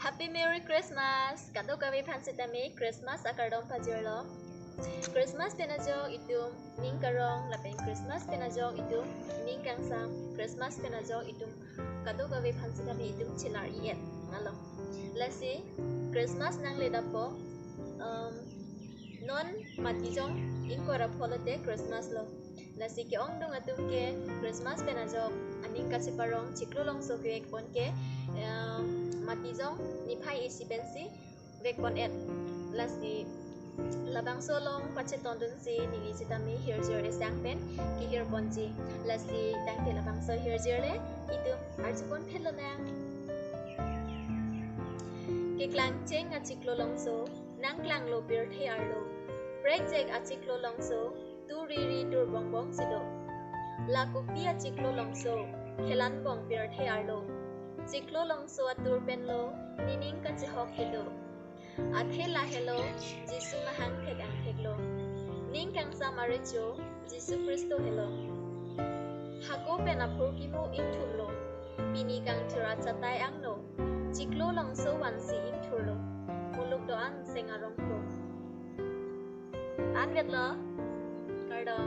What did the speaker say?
Happy Merry Christmas. Kado kami pansitami Christmas akardong pajirlo. Christmas pinajong itum ning karong lapeng Christmas pinajong itum ning kangsam Christmas pinajong itum kado kami pansitami itum chilar iet ngalo. Lasi Christmas nang ledapo non matijong inkora holiday Christmas lo. Lasi ke ong dong atum ke Christmas pinajong aning kasiparong ciklulong so ke kon ke matizong ni pai isi bensi vekon et lasi labang solong pacheton dun si ni sitami here zero esang pen ki here bonji lasi tang te labang so here zero le itu arjupon phelo nang ki klang cheng a ciklulong so nang klang lo bir the arlo break jek a ciklulong so tu ri tur bong bong sido laku pia ciklulong so khelan bong bir the arlo Ciklo longso atur penlo nining ka chehok helo athela helo Jisu mahang thek ang theklo ning kang samarecho Jisu Kristo helo hako pen apur kimo inthumlo bini kang thura chatai angno ciklo longso wansi inthurlo muluk do ang sengarong ko an vetlo kardo